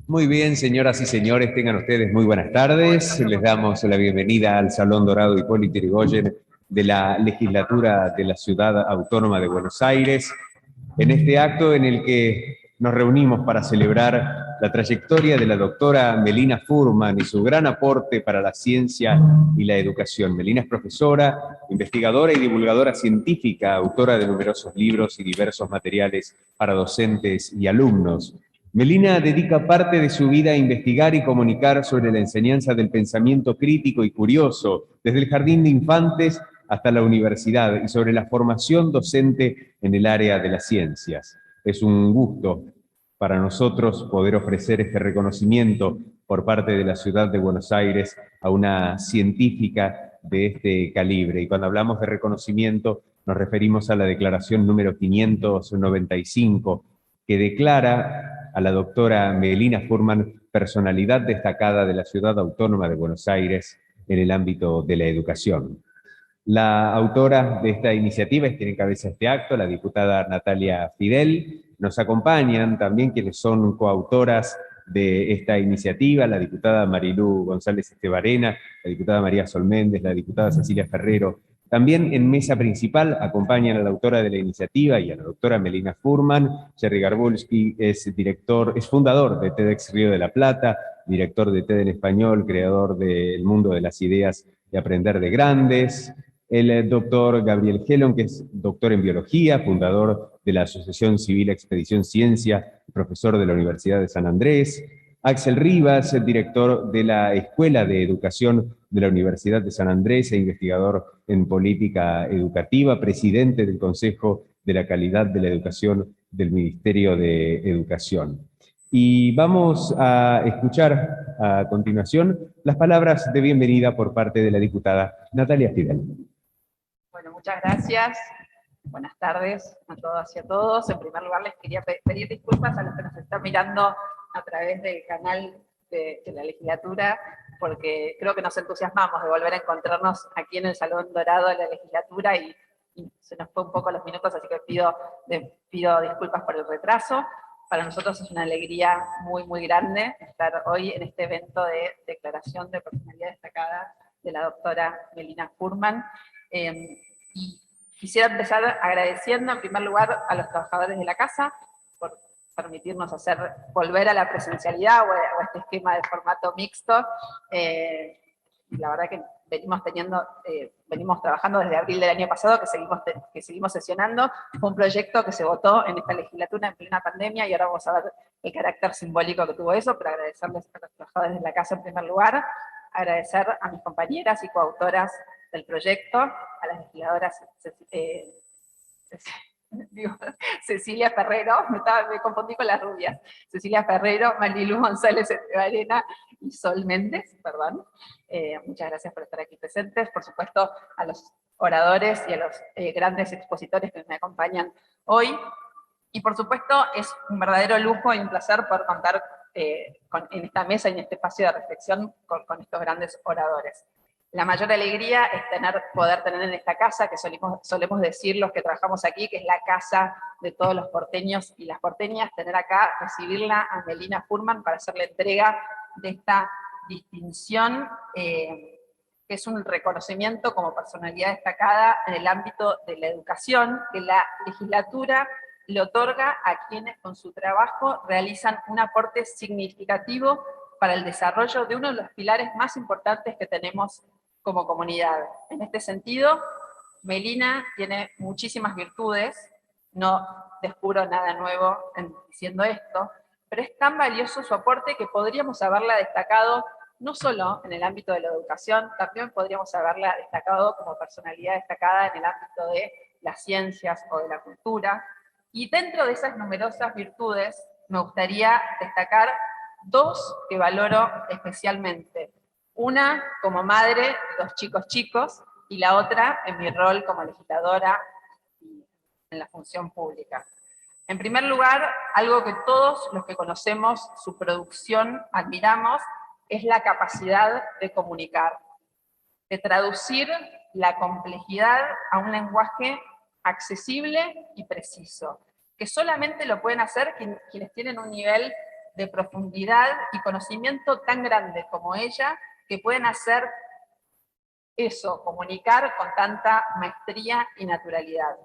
Muy bien, señoras y señores, tengan ustedes muy buenas tardes. Les damos la bienvenida al Salón Dorado Hipólito Yrigoyen de la Legislatura de la Ciudad Autónoma de Buenos Aires, en este acto en el que nos reunimos para celebrar la trayectoria de la doctora Melina Furman y su gran aporte para la ciencia y la educación. Melina es profesora, investigadora y divulgadora científica, autora de numerosos libros y diversos materiales para docentes y alumnos. Melina dedica parte de su vida a investigar y comunicar sobre la enseñanza del pensamiento crítico y curioso, desde el jardín de infantes hasta la universidad, y sobre la formación docente en el área de las ciencias. Es un gusto para nosotros poder ofrecer este reconocimiento por parte de la ciudad de Buenos Aires a una científica de este calibre. Y cuando hablamos de reconocimiento, nos referimos a la declaración número 595, que declara a la doctora Melina Furman personalidad destacada de la Ciudad Autónoma de Buenos Aires en el ámbito de la educación. La autora de esta iniciativa es quien encabeza este acto, la diputada Natalia Fidel. Nos acompañan también quienes son coautoras de esta iniciativa, la diputada Marilú González Estebarena, la diputada María Sol Méndez, la diputada Cecilia Ferrero. También en mesa principal acompañan a la autora de la iniciativa y a la doctora Melina Furman. Jerry Garbulski es fundador de TEDx Río de la Plata, director de TED en Español, creador del Mundo de las Ideas y Aprender de Grandes. El doctor Gabriel Gelon, que es doctor en biología, fundador de la Asociación Civil Expedición Ciencia, profesor de la Universidad de San Andrés. Axel Rivas, director de la Escuela de Educación de la Universidad de San Andrés e investigador en política educativa, presidente del Consejo de la Calidad de la Educación del Ministerio de Educación. Y vamos a escuchar a continuación las palabras de bienvenida por parte de la diputada Natalia Fidel. Bueno, muchas gracias. Buenas tardes a todas y a todos. En primer lugar, les quería pedir disculpas a los que nos están mirando a través del canal de la legislatura, porque creo que nos entusiasmamos de volver a encontrarnos aquí en el Salón Dorado de la legislatura y se nos fue un poco los minutos, así que pido disculpas por el retraso. Para nosotros es una alegría muy, muy grande estar hoy en este evento de declaración de personalidad destacada de la doctora Melina Furman. Y quisiera empezar agradeciendo en primer lugar a los trabajadores de la casa por permitirnos volver a la presencialidad o a este esquema de formato mixto. La verdad que venimos trabajando desde abril del año pasado, que seguimos sesionando. Fue un proyecto que se votó en esta legislatura en plena pandemia y ahora vamos a ver el carácter simbólico que tuvo eso, pero agradecerles a los trabajadores de la casa en primer lugar, agradecer a mis compañeras y coautoras del proyecto, a las legisladoras Cecilia Ferrero, me confundí con las rubias, Cecilia Ferrero, Marilú González Estebarena y Sol Méndez, perdón. Muchas gracias por estar aquí presentes, por supuesto a los oradores y a los grandes expositores que me acompañan hoy, y por supuesto es un verdadero lujo y un placer poder contar en esta mesa y en este espacio de reflexión con estos grandes oradores. La mayor alegría es poder tener en esta casa, que solemos decir los que trabajamos aquí, que es la casa de todos los porteños y las porteñas, tener acá, recibirla a Melina Furman para hacerle entrega de esta distinción, que es un reconocimiento como personalidad destacada en el ámbito de la educación, que la legislatura le otorga a quienes con su trabajo realizan un aporte significativo para el desarrollo de uno de los pilares más importantes que tenemos como comunidad. En este sentido, Melina tiene muchísimas virtudes, no descubro nada nuevo diciendo esto, pero es tan valioso su aporte que podríamos haberla destacado no solo en el ámbito de la educación, también podríamos haberla destacado como personalidad destacada en el ámbito de las ciencias o de la cultura. Y dentro de esas numerosas virtudes, me gustaría destacar dos que valoro especialmente. Una como madre de dos chicos, y la otra en mi rol como legisladora en la función pública. En primer lugar, algo que todos los que conocemos su producción admiramos, es la capacidad de comunicar, de traducir la complejidad a un lenguaje accesible y preciso, que solamente lo pueden hacer quienes tienen un nivel de profundidad y conocimiento tan grande como ella, que pueden hacer eso, comunicar con tanta maestría y naturalidad.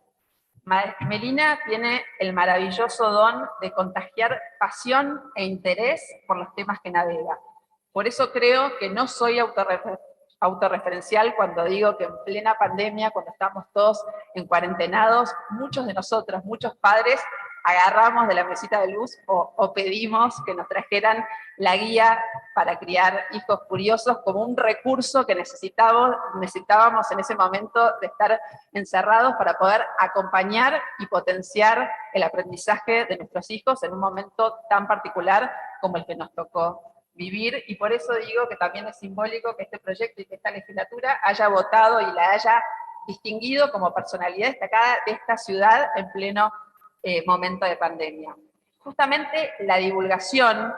Melina tiene el maravilloso don de contagiar pasión e interés por los temas que navega. Por eso creo que no soy autorreferencial cuando digo que en plena pandemia, cuando estamos todos en cuarentenados, muchos de nosotros, muchos padres, agarramos de la mesita de luz o pedimos que nos trajeran la guía para criar hijos curiosos como un recurso que necesitábamos en ese momento de estar encerrados para poder acompañar y potenciar el aprendizaje de nuestros hijos en un momento tan particular como el que nos tocó vivir, y por eso digo que también es simbólico que este proyecto y que esta legislatura haya votado y la haya distinguido como personalidad destacada de esta ciudad en pleno momento de pandemia. Justamente la divulgación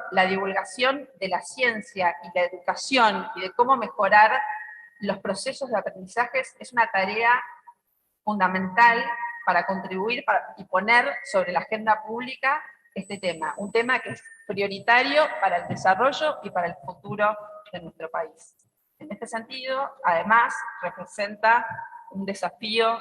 de la ciencia y la educación y de cómo mejorar los procesos de aprendizajes es una tarea fundamental para contribuir y poner sobre la agenda pública este tema, un tema que es prioritario para el desarrollo y para el futuro de nuestro país. En este sentido, además, representa un desafío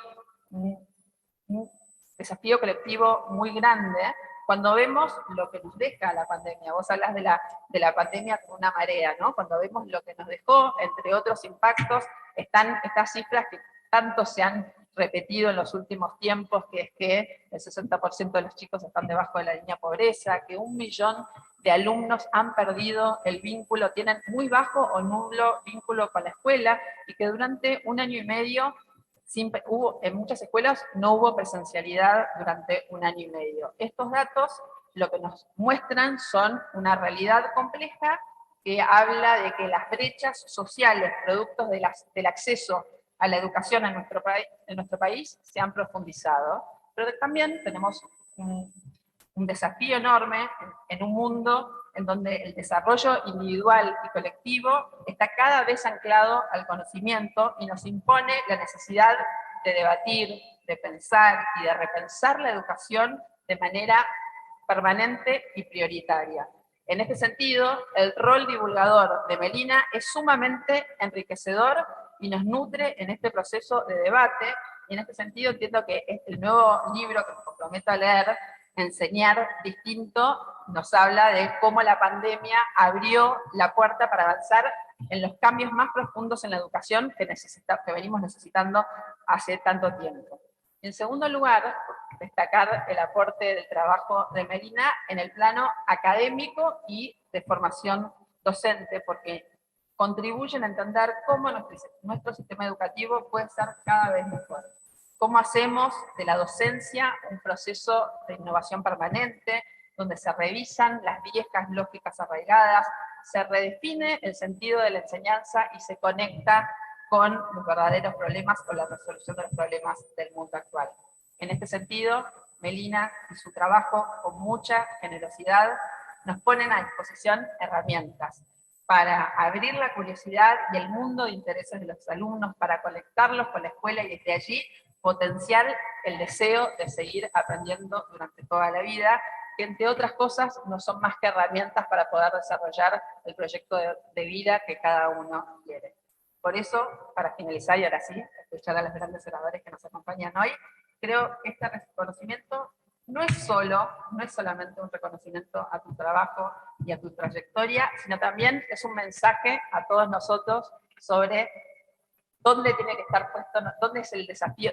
colectivo muy grande cuando vemos lo que nos deja la pandemia. Vos hablas de la pandemia como una marea, ¿no? Cuando vemos lo que nos dejó, entre otros impactos, están estas cifras que tanto se han repetido en los últimos tiempos, que es que el 60% de los chicos están debajo de la línea de pobreza, que 1 millón de alumnos han perdido el vínculo, tienen muy bajo o nulo vínculo con la escuela, y que durante 1 año y medio en muchas escuelas no hubo presencialidad durante 1 año y medio. Estos datos lo que nos muestran son una realidad compleja que habla de que las brechas sociales, productos del acceso a la educación en nuestro país, se han profundizado. Pero también tenemos un desafío enorme en un mundo en donde el desarrollo individual y colectivo está cada vez anclado al conocimiento y nos impone la necesidad de debatir, de pensar y de repensar la educación de manera permanente y prioritaria. En este sentido, el rol divulgador de Melina es sumamente enriquecedor y nos nutre en este proceso de debate, y en este sentido entiendo que el nuevo libro que me comprometo a leer, Enseñar Distinto, nos habla de cómo la pandemia abrió la puerta para avanzar en los cambios más profundos en la educación que venimos necesitando hace tanto tiempo. En segundo lugar, destacar el aporte del trabajo de Melina en el plano académico y de formación docente, porque contribuyen a entender cómo nuestro sistema educativo puede ser cada vez mejor. Cómo hacemos de la docencia un proceso de innovación permanente, donde se revisan las viejas lógicas arraigadas, se redefine el sentido de la enseñanza y se conecta con los verdaderos problemas o la resolución de los problemas del mundo actual. En este sentido, Melina y su trabajo, con mucha generosidad, nos ponen a disposición herramientas para abrir la curiosidad y el mundo de intereses de los alumnos, para conectarlos con la escuela y desde allí potenciar el deseo de seguir aprendiendo durante toda la vida, que entre otras cosas no son más que herramientas para poder desarrollar el proyecto de vida que cada uno quiere. Por eso, para finalizar, y ahora sí, escuchar a los grandes oradores que nos acompañan hoy, creo que este reconocimiento no es solamente un reconocimiento a tu trabajo y a tu trayectoria, sino también es un mensaje a todos nosotros sobre dónde tiene que estar puesto, dónde es el desafío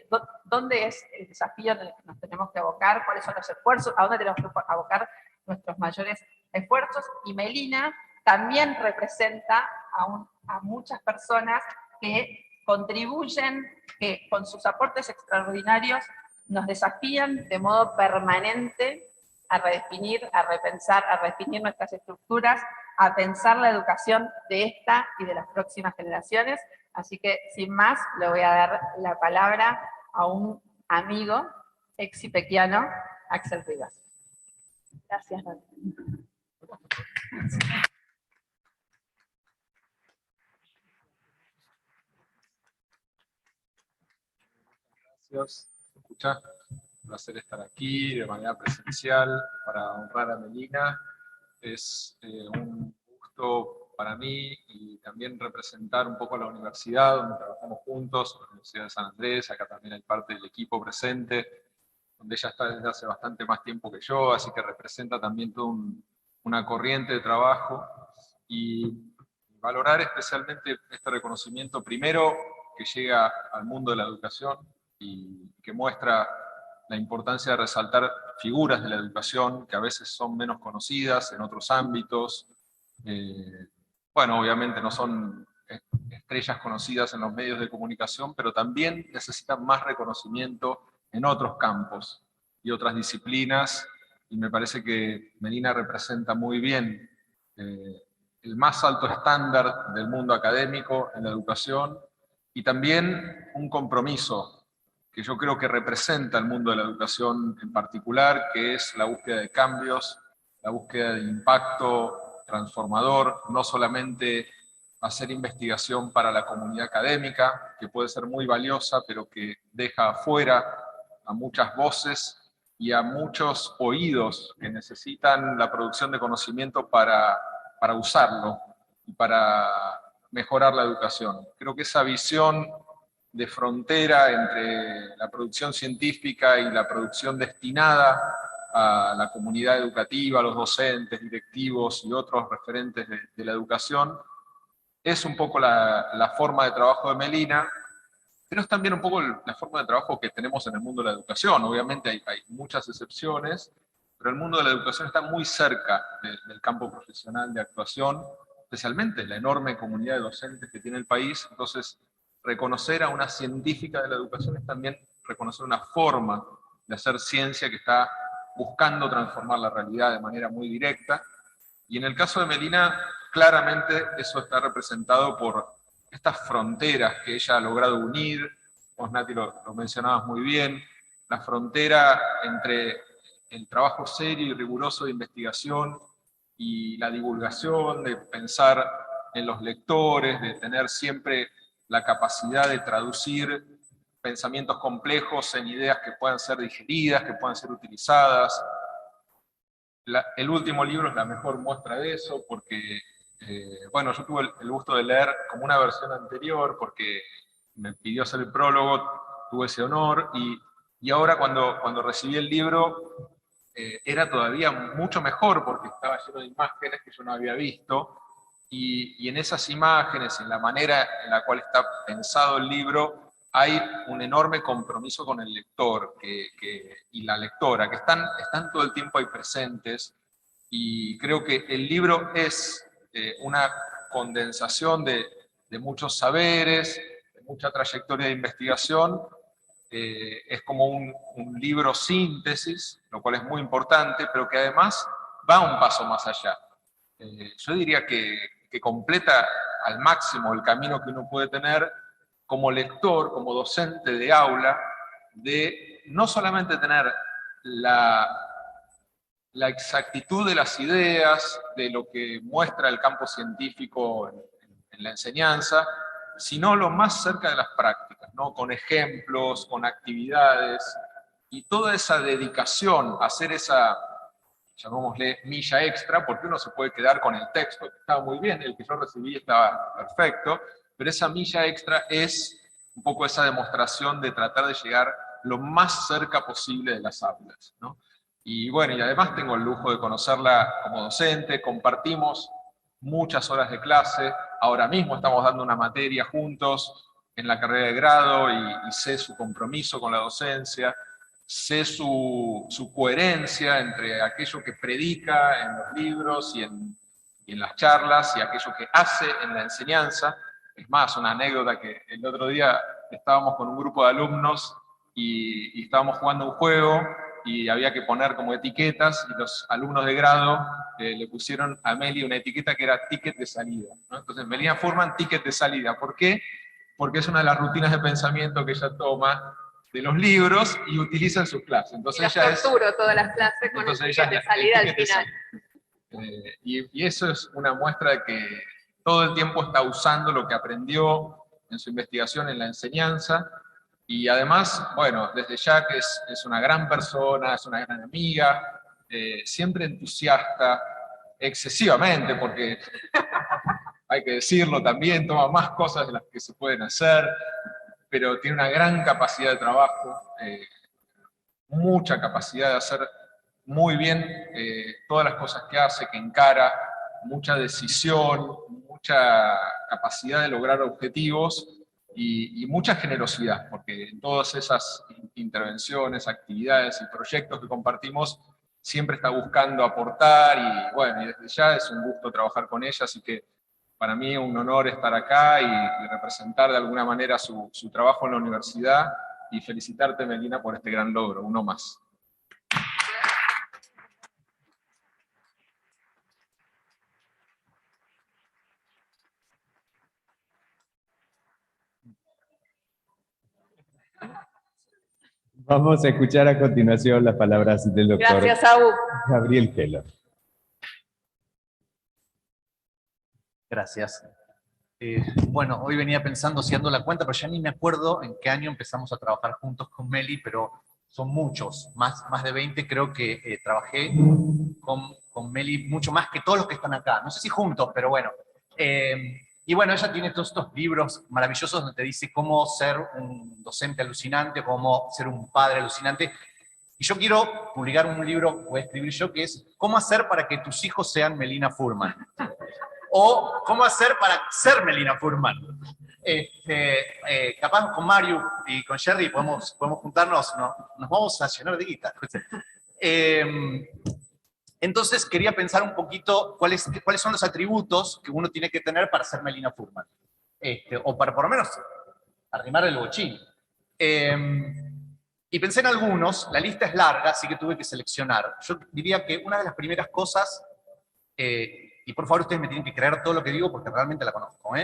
en el que nos tenemos que abocar, cuáles son los esfuerzos, a dónde tenemos que abocar nuestros mayores esfuerzos. Y Melina también representa a muchas personas que contribuyen, que con sus aportes extraordinarios nos desafían de modo permanente a redefinir, a repensar, a redefinir nuestras estructuras, a pensar la educación de esta y de las próximas generaciones. Así que, sin más, le voy a dar la palabra a un amigo exipequiano, Axel Rivas. Gracias, Nati. Gracias. Un placer estar aquí de manera presencial para honrar a Melina Es un gusto para mí y también representar un poco la universidad donde trabajamos juntos, la Universidad de San Andrés. Acá también hay parte del equipo presente, donde ella está desde hace bastante más tiempo que yo, así que representa también toda una corriente de trabajo. Y valorar especialmente este reconocimiento, primero, que llega al mundo de la educación y que muestra la importancia de resaltar figuras de la educación que a veces son menos conocidas en otros ámbitos. Bueno, obviamente no son estrellas conocidas en los medios de comunicación, pero también necesitan más reconocimiento en otros campos y otras disciplinas, y me parece que Melina representa muy bien el más alto estándar del mundo académico en la educación, y también un compromiso que yo creo que representa el mundo de la educación en particular, que es la búsqueda de cambios, la búsqueda de impacto transformador, no solamente hacer investigación para la comunidad académica, que puede ser muy valiosa, pero que deja afuera a muchas voces y a muchos oídos que necesitan la producción de conocimiento para usarlo y para mejorar la educación. Creo que esa visión de frontera entre la producción científica y la producción destinada a la comunidad educativa, a los docentes, directivos y otros referentes de la educación, es un poco la forma de trabajo de Melina, pero es también un poco la forma de trabajo que tenemos en el mundo de la educación. Obviamente hay muchas excepciones, pero el mundo de la educación está muy cerca del campo profesional de actuación, especialmente la enorme comunidad de docentes que tiene el país. Entonces, reconocer a una científica de la educación es también reconocer una forma de hacer ciencia que está buscando transformar la realidad de manera muy directa. Y en el caso de Melina, claramente eso está representado por estas fronteras que ella ha logrado unir. Vos, Nati, lo mencionabas muy bien, la frontera entre el trabajo serio y riguroso de investigación y la divulgación, de pensar en los lectores, de tener siempre la capacidad de traducir pensamientos complejos en ideas que puedan ser digeridas, que puedan ser utilizadas. El último libro es la mejor muestra de eso, porque, bueno, yo tuve el gusto de leer como una versión anterior, porque me pidió hacer el prólogo, tuve ese honor, y ahora cuando recibí el libro, era todavía mucho mejor, porque estaba lleno de imágenes que yo no había visto, y en esas imágenes, en la manera en la cual está pensado el libro, hay un enorme compromiso con el lector y la lectora, que están todo el tiempo ahí presentes, y creo que el libro es una condensación de muchos saberes, de mucha trayectoria de investigación. Es como un libro síntesis, lo cual es muy importante, pero que además va un paso más allá. Yo diría que completa al máximo el camino que uno puede tener como lector, como docente de aula, de no solamente tener la exactitud de las ideas, de lo que muestra el campo científico en la enseñanza, sino lo más cerca de las prácticas, ¿no? Con ejemplos, con actividades, y toda esa dedicación a hacer esa, llamémosle, milla extra, porque uno se puede quedar con el texto, que estaba muy bien, el que yo recibí estaba perfecto, pero esa milla extra es un poco esa demostración de tratar de llegar lo más cerca posible de las aulas, ¿no? Y bueno, y además tengo el lujo de conocerla como docente, compartimos muchas horas de clase, ahora mismo estamos dando una materia juntos en la carrera de grado, y sé su compromiso con la docencia, sé su coherencia entre aquello que predica en los libros y en las charlas, y aquello que hace en la enseñanza. Es más, una anécdota, que el otro día estábamos con un grupo de alumnos y estábamos jugando un juego, y había que poner como etiquetas, y los alumnos de grado le pusieron a Meli una etiqueta que era ticket de salida, ¿no? Entonces, Melina Furman, ticket de salida. ¿Por qué? Porque es una de las rutinas de pensamiento que ella toma de los libros y utiliza en sus clases. Entonces, y las torturo todas las clases con el ticket de salida al final. Y eso es una muestra de que todo el tiempo está usando lo que aprendió en su investigación, en la enseñanza, y además, bueno, desde ya que es una gran persona, es una gran amiga, siempre entusiasta, excesivamente, porque hay que decirlo también, toma más cosas de las que se pueden hacer, pero tiene una gran capacidad de trabajo, mucha capacidad de hacer muy bien todas las cosas que hace, que encara, mucha decisión, mucha capacidad de lograr objetivos y mucha generosidad, porque en todas esas intervenciones, actividades y proyectos que compartimos, siempre está buscando aportar y bueno, y desde ya es un gusto trabajar con ella, así que para mí es un honor estar acá y representar de alguna manera su trabajo en la universidad y felicitarte, Melina, por este gran logro, uno más. Vamos a escuchar a continuación las palabras del doctor Gracias, Abu. Gabriel Keller. Gracias. Bueno, hoy venía pensando, haciendo la cuenta, pero ya ni me acuerdo en qué año empezamos a trabajar juntos con Meli, pero son muchos, más de 20 creo que trabajé con Meli, mucho más que todos los que están acá. No sé si juntos, pero bueno. Y bueno, ella tiene todos estos libros maravillosos donde te dice cómo ser un docente alucinante, cómo ser un padre alucinante. Y yo quiero publicar un libro, voy a escribir yo, que es ¿Cómo hacer para que tus hijos sean Melina Furman? O ¿cómo hacer para ser Melina Furman? Capaz con Mario y con Jerry podemos juntarnos, nos vamos a llenar de guita. Entonces quería pensar un poquito cuáles son los atributos que uno tiene que tener para ser Melina Furman. O para por lo menos arrimar el bochín. Y pensé en algunos, la lista es larga, así que tuve que seleccionar. Yo diría que una de las primeras cosas, y por favor ustedes me tienen que creer todo lo que digo porque realmente la conozco,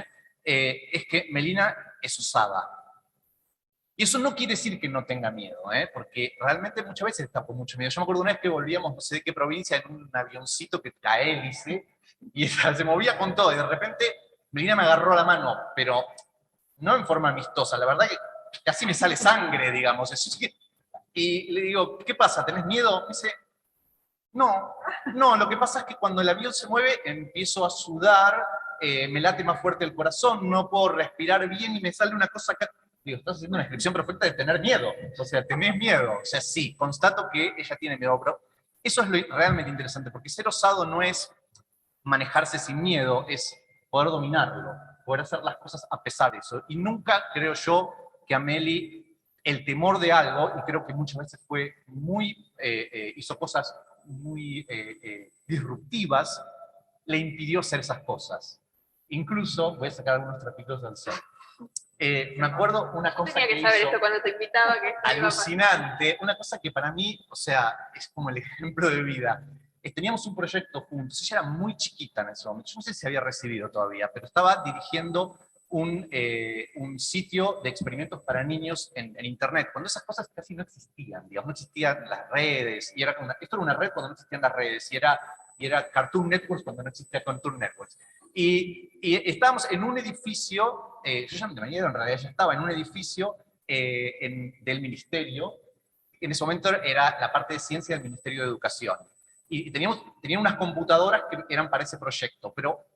es que Melina es osada. Y eso no quiere decir que no tenga miedo, porque realmente muchas veces está con mucho miedo. Yo me acuerdo una vez que volvíamos, no sé de qué provincia, en un avioncito que cae hélice, y ella se movía con todo, y de repente Melina me agarró la mano, pero no en forma amistosa, la verdad que casi me sale sangre, digamos. Y le digo, ¿qué pasa? ¿Tenés miedo? Me dice, no, lo que pasa es que cuando el avión se mueve empiezo a sudar, me late más fuerte el corazón, no puedo respirar bien y me sale una cosa acá. Digo, estás haciendo una descripción perfecta de tener miedo. O sea, tenés miedo. O sea, sí, constato que ella tiene miedo, pero eso es lo realmente interesante, porque ser osado no es manejarse sin miedo, es poder dominarlo, poder hacer las cosas a pesar de eso. Y nunca creo yo que a Meli el temor de algo, y creo que muchas veces fue hizo cosas muy disruptivas, le impidió hacer esas cosas. Incluso, voy a sacar algunos trapitos del sol. Me acuerdo una cosa Tenía que que saber hizo esto cuando te invitaba. Que alucinante, una cosa que para mí, o sea, es como el ejemplo de vida. Teníamos un proyecto juntos, ella era muy chiquita en ese momento, yo no sé si se había recibido todavía, pero estaba dirigiendo un sitio de experimentos para niños en internet, cuando esas cosas casi no existían, digamos, no existían las redes, y esto era una red cuando no existían las redes, y era Cartoon Networks cuando no existía Cartoon Networks. Y estábamos en un edificio, yo ya me tenía ido, en realidad ya estaba en un edificio del ministerio, en ese momento era la parte de ciencia del Ministerio de Educación. Y tenían unas computadoras que eran para ese proyecto, pero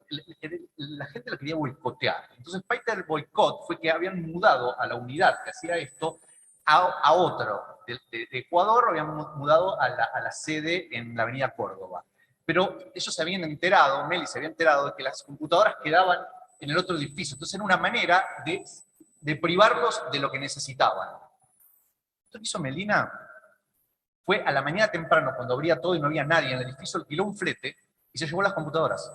la gente lo quería boicotear. Entonces parte del boicot fue que habían mudado a la unidad que hacía esto a otro. De Ecuador habían mudado a la sede en la avenida Córdoba. Pero ellos se habían enterado, Meli se había enterado de que las computadoras quedaban en el otro edificio. Entonces era una manera de privarlos de lo que necesitaban. Entonces, ¿qué hizo Melina? Fue a la mañana temprano, cuando abría todo y no había nadie en el edificio, alquiló un flete y se llevó las computadoras.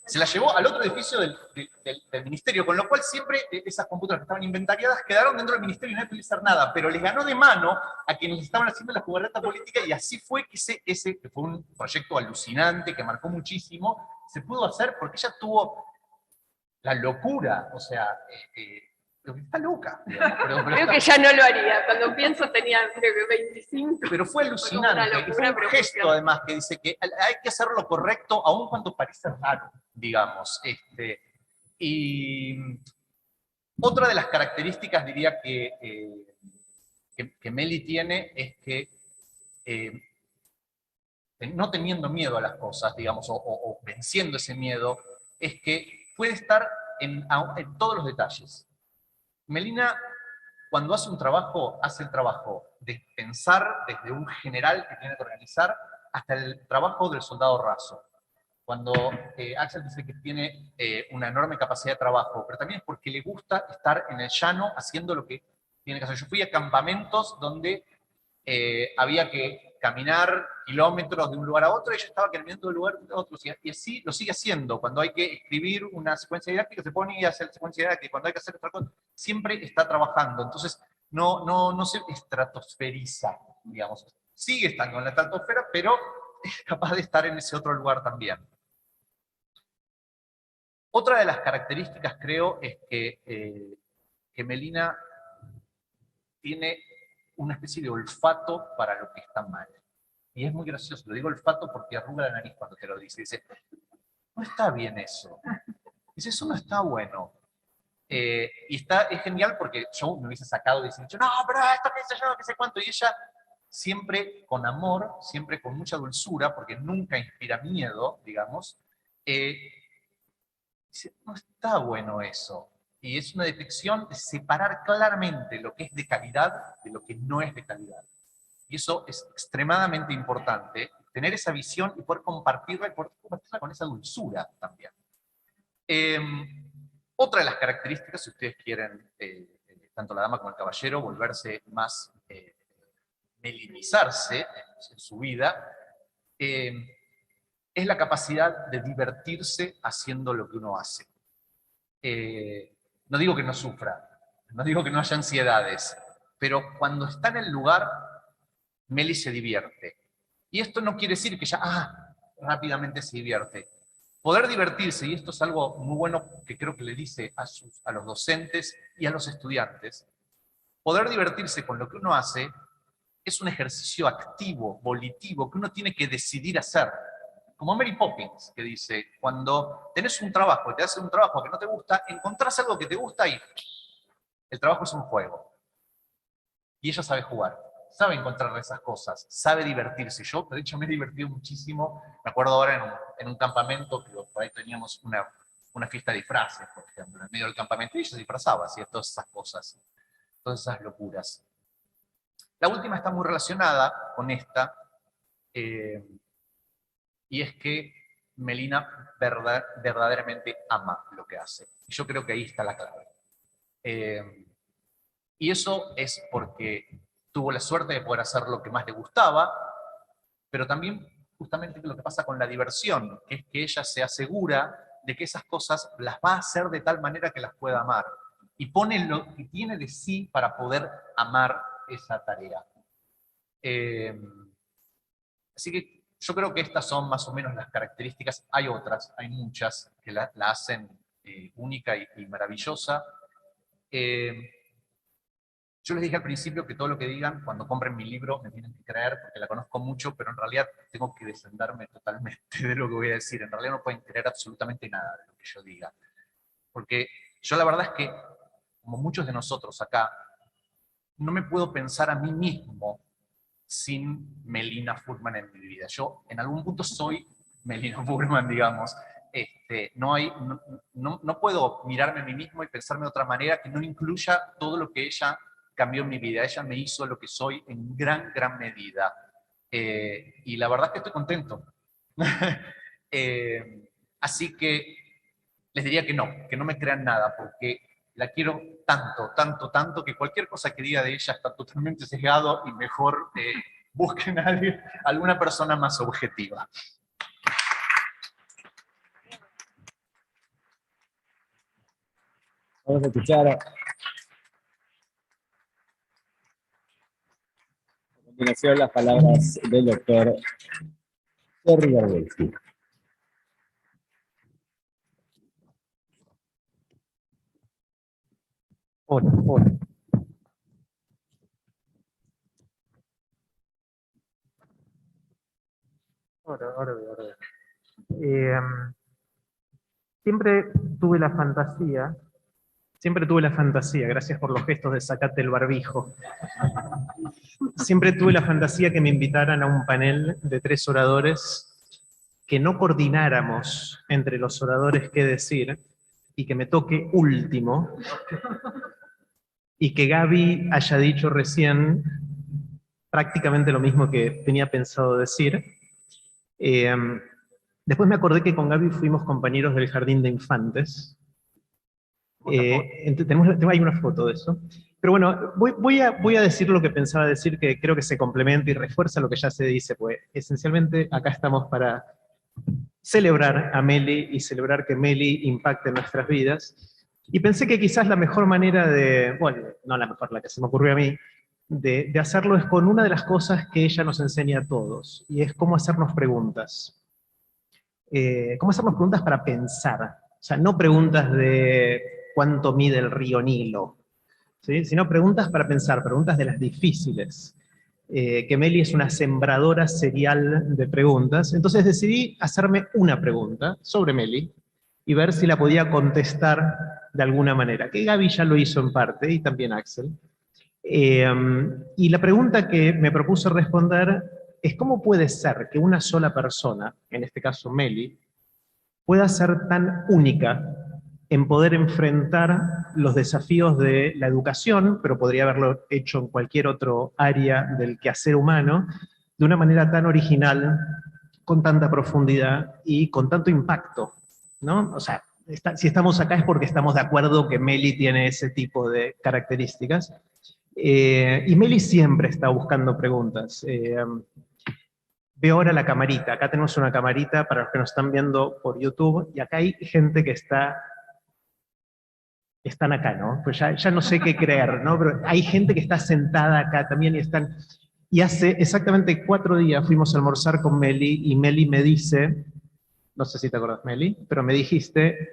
Se las llevó al otro edificio del ministerio, con lo cual siempre esas computadoras que estaban inventariadas quedaron dentro del ministerio y no hay que utilizar nada, pero les ganó de mano a quienes estaban haciendo la jugarreta política y así fue que ese que fue un proyecto alucinante, que marcó muchísimo, se pudo hacer porque ella tuvo la locura, o sea, está loca. Digamos, creo que ya no lo haría. Cuando pienso tenía, creo que 25. Pero fue alucinante. Locura, fue un gesto, además, que dice que hay que hacer lo correcto, aun cuando parece raro, digamos. Y otra de las características, diría, que Meli tiene es que no teniendo miedo a las cosas, digamos, o venciendo ese miedo, es que puede estar en todos los detalles. Melina, cuando hace el trabajo de pensar desde un general que tiene que organizar hasta el trabajo del soldado raso. Cuando Axel dice que tiene una enorme capacidad de trabajo, pero también es porque le gusta estar en el llano haciendo lo que tiene que hacer. Yo fui a campamentos donde había que caminar kilómetros de un lugar a otro, y ella estaba caminando de un lugar a otro, y así lo sigue haciendo. Cuando hay que escribir una secuencia didáctica, se pone y hace la secuencia didáctica, cuando hay que hacer otra cosa, siempre está trabajando. Entonces, no se estratosferiza, digamos. Sigue estando en la estratosfera, pero es capaz de estar en ese otro lugar también. Otra de las características, creo, es que Melina tiene una especie de olfato para lo que está mal. Y es muy gracioso, lo digo olfato porque arruga la nariz cuando te lo dice. Dice, no está bien eso. Dice, eso no está bueno. Y es genial porque yo me hubiese sacado y hubiese dicho, no, pero esto qué sé yo, qué sé cuánto. Y ella, siempre con amor, siempre con mucha dulzura, porque nunca inspira miedo, digamos, dice, no está bueno eso. Y es una detección de separar claramente lo que es de calidad de lo que no es de calidad. Y eso es extremadamente importante, tener esa visión y poder compartirla, y poder compartirla con esa dulzura también. Otra de las características, si ustedes quieren, tanto la dama como el caballero, volverse más, melinizarse en su vida, es la capacidad de divertirse haciendo lo que uno hace. No digo que no sufra, no digo que no haya ansiedades, pero cuando está en el lugar, Meli se divierte. Y esto no quiere decir que ya, rápidamente se divierte. Poder divertirse, y esto es algo muy bueno que creo que le dice a los docentes y a los estudiantes, poder divertirse con lo que uno hace es un ejercicio activo, volitivo, que uno tiene que decidir hacer. Como Mary Poppins, que dice, cuando tenés un trabajo y te haces un trabajo que no te gusta, encontrás algo que te gusta y el trabajo es un juego. Y ella sabe jugar, sabe encontrar esas cosas, sabe divertirse. Yo, de hecho, me he divertido muchísimo. Me acuerdo ahora en un campamento, que por ahí teníamos una fiesta de disfraces, por ejemplo, en medio del campamento, y ella se disfrazaba, hacía todas esas cosas, todas esas locuras. La última está muy relacionada con esta, y es que Melina verdaderamente ama lo que hace. Y yo creo que ahí está la clave. Y eso es porque tuvo la suerte de poder hacer lo que más le gustaba, pero también justamente lo que pasa con la diversión, que es que ella se asegura de que esas cosas las va a hacer de tal manera que las pueda amar. Y pone lo que tiene de sí para poder amar esa tarea. Así que yo creo que estas son más o menos las características. Hay otras, hay muchas que la hacen única y maravillosa. Yo les dije al principio que todo lo que digan cuando compren mi libro me tienen que creer porque la conozco mucho, pero en realidad tengo que descenderme totalmente de lo que voy a decir. En realidad no pueden creer absolutamente nada de lo que yo diga. Porque yo la verdad es que, como muchos de nosotros acá, no me puedo pensar a mí mismo sin Melina Furman en mi vida. Yo en algún punto soy Melina Furman, digamos. No puedo mirarme a mí mismo y pensarme de otra manera que no incluya todo lo que ella cambió en mi vida. Ella me hizo lo que soy en gran medida. Y la verdad es que estoy contento. Así que les diría que no me crean nada, porque la quiero tanto, que cualquier cosa que diga de ella está totalmente sesgado y mejor busquen a alguna persona más objetiva. Vamos a escuchar a continuación las palabras del doctor Terry Garbelski. Hola. Ahora veo. Siempre tuve la fantasía Siempre tuve la fantasía, gracias por los gestos de sacate el barbijo. Siempre tuve la fantasía que me invitaran a un panel de 3 oradores, que no coordináramos entre los oradores qué decir, y que me toque último, y que Gaby haya dicho recién prácticamente lo mismo que tenía pensado decir. Después me acordé que con Gaby fuimos compañeros del jardín de infantes. Hay una foto de eso. Pero bueno, voy a decir lo que pensaba decir, que creo que se complementa y refuerza lo que ya se dice, pues esencialmente acá estamos para celebrar a Meli y celebrar que Meli impacte en nuestras vidas. Y pensé que quizás la mejor manera de, bueno, no la mejor, la que se me ocurrió a mí, de hacerlo es con una de las cosas que ella nos enseña a todos, y es cómo hacernos preguntas. Cómo hacernos preguntas para pensar. O sea, no preguntas de cuánto mide el río Nilo, ¿sí? Sino preguntas para pensar, preguntas de las difíciles. Que Meli es una sembradora serial de preguntas, entonces decidí hacerme una pregunta sobre Meli y ver si la podía contestar de alguna manera, que Gaby ya lo hizo en parte, y también Axel. Y la pregunta que me propuso responder es: ¿cómo puede ser que una sola persona, en este caso Meli, pueda ser tan única en poder enfrentar los desafíos de la educación, pero podría haberlo hecho en cualquier otro área del quehacer humano, de una manera tan original, con tanta profundidad y con tanto impacto, ¿no? O sea, si estamos acá es porque estamos de acuerdo que Meli tiene ese tipo de características. Y Meli siempre está buscando preguntas. Veo ahora la camarita. Acá tenemos una camarita para los que nos están viendo por YouTube, y acá hay gente que están acá, ¿no? Pues ya no sé qué creer, ¿no? Pero hay gente que está sentada acá también y hace exactamente 4 días fuimos a almorzar con Meli, y Meli me dice, no sé si te acuerdas, Meli, pero me dijiste: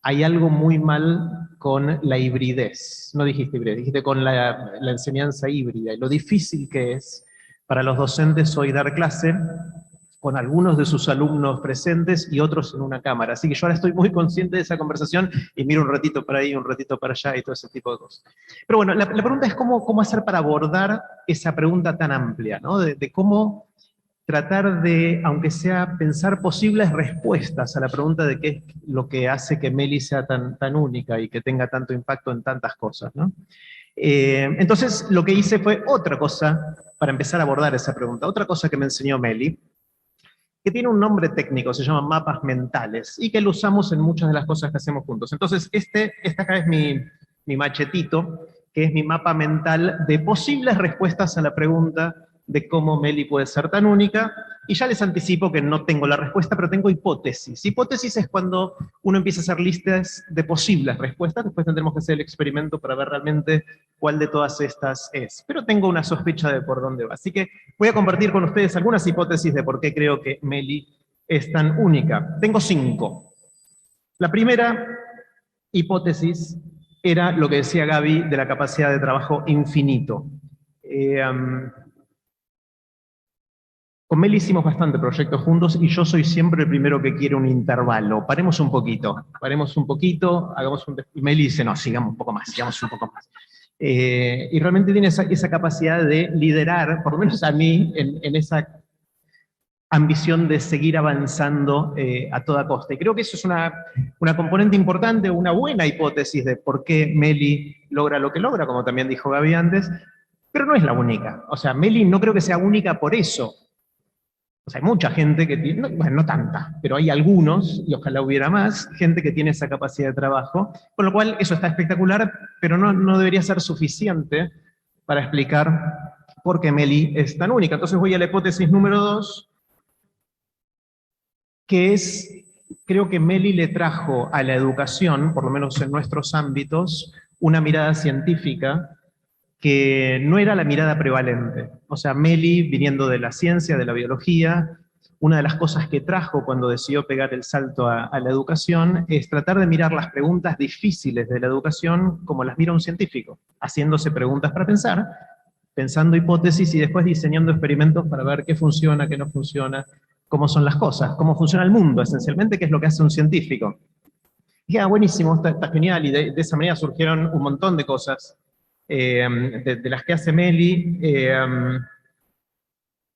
hay algo muy mal con la hibridez. No dijiste hibridez, dijiste con la enseñanza híbrida, y lo difícil que es para los docentes hoy dar clase con algunos de sus alumnos presentes y otros en una cámara. Así que yo ahora estoy muy consciente de esa conversación y miro un ratito para ahí, un ratito para allá y todo ese tipo de cosas. Pero bueno, la pregunta es cómo hacer para abordar esa pregunta tan amplia, ¿no? De cómo tratar de, aunque sea, pensar posibles respuestas a la pregunta de qué es lo que hace que Meli sea tan única y que tenga tanto impacto en tantas cosas, ¿no? Entonces lo que hice fue otra cosa para empezar a abordar esa pregunta, otra cosa que me enseñó Meli, que tiene un nombre técnico, se llama mapas mentales, y que lo usamos en muchas de las cosas que hacemos juntos. Entonces, esta acá es mi machetito, que es mi mapa mental de posibles respuestas a la pregunta de cómo Meli puede ser tan única, y ya les anticipo que no tengo la respuesta, pero tengo hipótesis. Hipótesis es cuando uno empieza a hacer listas de posibles respuestas, después tendremos que hacer el experimento para ver realmente cuál de todas estas es. Pero tengo una sospecha de por dónde va. Así que voy a compartir con ustedes algunas hipótesis de por qué creo que Meli es tan única. Tengo 5. La primera hipótesis era lo que decía Gaby de la capacidad de trabajo infinito. Con Meli hicimos bastante proyectos juntos, y yo soy siempre el primero que quiere un intervalo. Paremos un poquito, hagamos un... Y Meli dice: no, sigamos un poco más. Y realmente tiene esa capacidad de liderar, por lo menos a mí, en esa ambición de seguir avanzando a toda costa. Y creo que eso es una componente importante, una buena hipótesis de por qué Meli logra lo que logra, como también dijo Gaby antes, pero no es la única. O sea, Meli no creo que sea única por eso. O sea, hay mucha gente que tiene, bueno, no tanta, pero hay algunos, y ojalá hubiera más, gente que tiene esa capacidad de trabajo, con lo cual eso está espectacular, pero no debería ser suficiente para explicar por qué Meli es tan única. Entonces voy a la hipótesis número 2, que es, creo que Meli le trajo a la educación, por lo menos en nuestros ámbitos, una mirada científica que no era la mirada prevalente. O sea, Meli, viniendo de la ciencia, de la biología, una de las cosas que trajo cuando decidió pegar el salto a la educación es tratar de mirar las preguntas difíciles de la educación como las mira un científico, haciéndose preguntas para pensar, pensando hipótesis y después diseñando experimentos para ver qué funciona, qué no funciona, cómo son las cosas, cómo funciona el mundo, esencialmente, qué es lo que hace un científico. dije, buenísimo, está genial, y de esa manera surgieron un montón de cosas de las que hace Meli,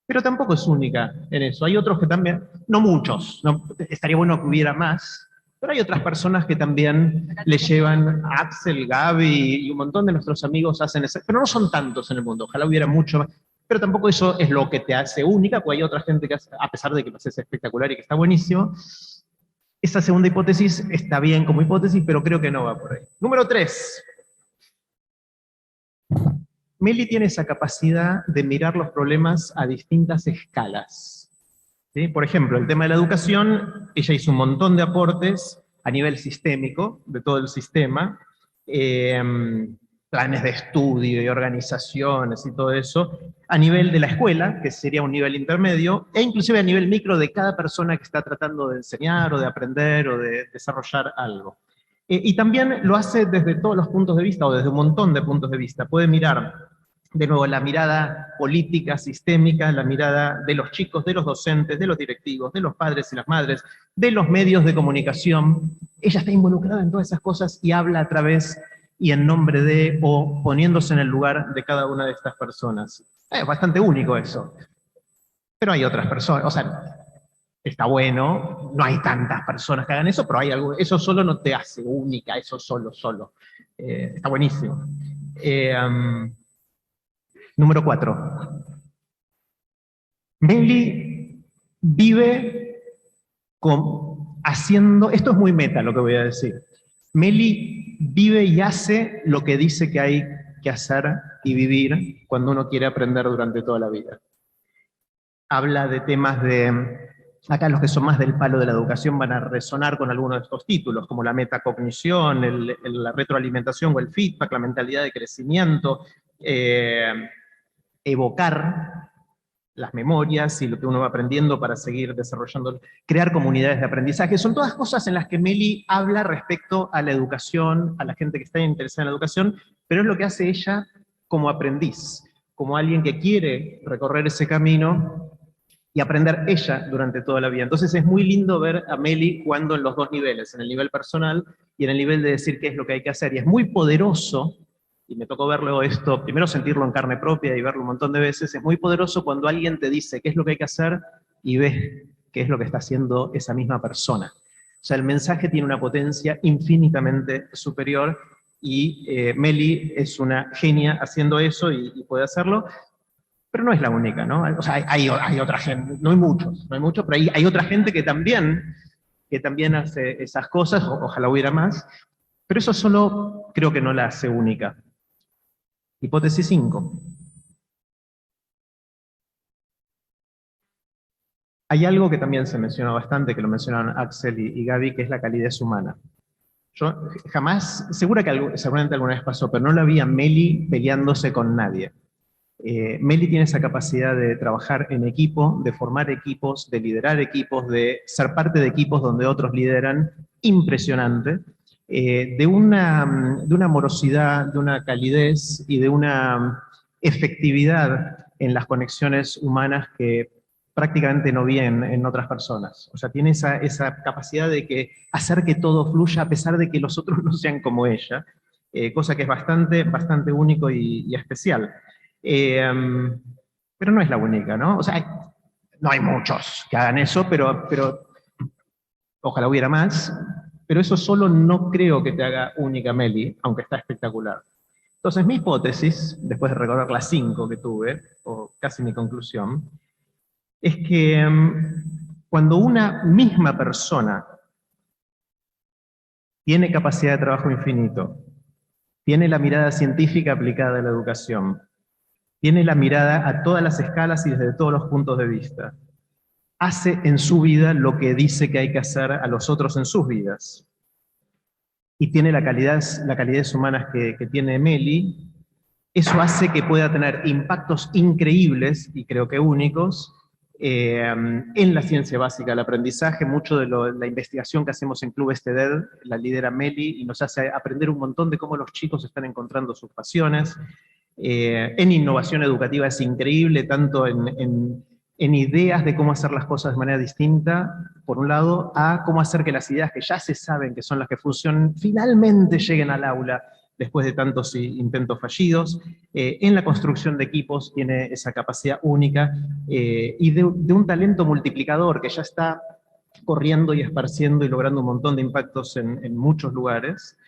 pero tampoco es única en eso. Hay otros que también, no muchos, estaría bueno que hubiera más, pero hay otras personas que también le llevan, Axel, Gaby y un montón de nuestros amigos hacen eso, pero no son tantos en el mundo, ojalá hubiera mucho más. Pero tampoco eso es lo que te hace única, porque hay otra gente que hace, a pesar de que lo haces espectacular y que está buenísimo. Esa segunda hipótesis está bien como hipótesis, pero creo que no va por ahí. Número 3. Meli tiene esa capacidad de mirar los problemas a distintas escalas. ¿Sí? Por ejemplo, el tema de la educación, ella hizo un montón de aportes a nivel sistémico, de todo el sistema, planes de estudio y organizaciones y todo eso, a nivel de la escuela, que sería un nivel intermedio, e inclusive a nivel micro de cada persona que está tratando de enseñar o de aprender o de desarrollar algo. Y también lo hace desde todos los puntos de vista, o desde un montón de puntos de vista. Puede mirar, de nuevo, la mirada política, sistémica, la mirada de los chicos, de los docentes, de los directivos, de los padres y las madres, de los medios de comunicación. Ella está involucrada en todas esas cosas y habla a través y en nombre de, o poniéndose en el lugar de cada una de estas personas. Es bastante único eso. Pero hay otras personas, o sea, está bueno, no hay tantas personas que hagan eso, pero hay algo, eso solo no te hace única, eso solo. Está buenísimo. Número 4. Meli vive haciendo, esto es muy meta lo que voy a decir, Meli vive y hace lo que dice que hay que hacer y vivir cuando uno quiere aprender durante toda la vida. Habla de temas de, acá los que son más del palo de la educación van a resonar con algunos de estos títulos, como la metacognición, la retroalimentación o el feedback, la mentalidad de crecimiento, evocar las memorias y lo que uno va aprendiendo para seguir desarrollando, crear comunidades de aprendizaje. Son todas cosas en las que Meli habla respecto a la educación, a la gente que está interesada en la educación, pero es lo que hace ella como aprendiz, como alguien que quiere recorrer ese camino y aprender ella durante toda la vida. Entonces es muy lindo ver a Meli jugando en los dos niveles, en el nivel personal y en el nivel de decir qué es lo que hay que hacer. Y es muy poderoso, y me tocó verlo esto, primero sentirlo en carne propia y verlo un montón de veces, es muy poderoso cuando alguien te dice qué es lo que hay que hacer y ves qué es lo que está haciendo esa misma persona. O sea, el mensaje tiene una potencia infinitamente superior y Meli es una genia haciendo eso y puede hacerlo, pero no es la única, ¿no? O sea, hay otra gente, no hay muchos, pero hay otra gente que también hace esas cosas, ojalá hubiera más, pero eso solo creo que no la hace única. Hipótesis 5. Hay algo que también se menciona bastante, que lo mencionaron Axel y Gaby, que es la calidez humana. Yo jamás, seguramente alguna vez pasó, pero no la vi a Meli peleándose con nadie. Meli tiene esa capacidad de trabajar en equipo, de formar equipos, de liderar equipos, de ser parte de equipos donde otros lideran, impresionante. De una amorosidad, de una calidez y de una efectividad en las conexiones humanas que prácticamente no vi en otras personas. O sea, tiene esa capacidad de hacer que todo fluya a pesar de que los otros no sean como ella, cosa que es bastante único y especial. Pero no es la única, ¿no? O sea, no hay muchos que hagan eso, pero ojalá hubiera más. Pero eso solo no creo que te haga única, Meli, aunque está espectacular. Entonces, mi hipótesis, después de recorrer las 5 que tuve, o casi mi conclusión, es que cuando una misma persona tiene capacidad de trabajo infinito, tiene la mirada científica aplicada a la educación, tiene la mirada a todas las escalas y desde todos los puntos de vista, hace en su vida lo que dice que hay que hacer a los otros en sus vidas, y tiene la calidez humanas que tiene Meli, eso hace que pueda tener impactos increíbles, y creo que únicos, en la ciencia básica del aprendizaje. Mucho de la investigación que hacemos en Club TED la lidera Meli, y nos hace aprender un montón de cómo los chicos están encontrando sus pasiones. En innovación educativa es increíble, tanto en ideas de cómo hacer las cosas de manera distinta, por un lado, a cómo hacer que las ideas que ya se saben que son las que funcionan, finalmente lleguen al aula después de tantos intentos fallidos. En la construcción de equipos tiene esa capacidad única y de un talento multiplicador que ya está corriendo y esparciendo y logrando un montón de impactos en muchos lugares.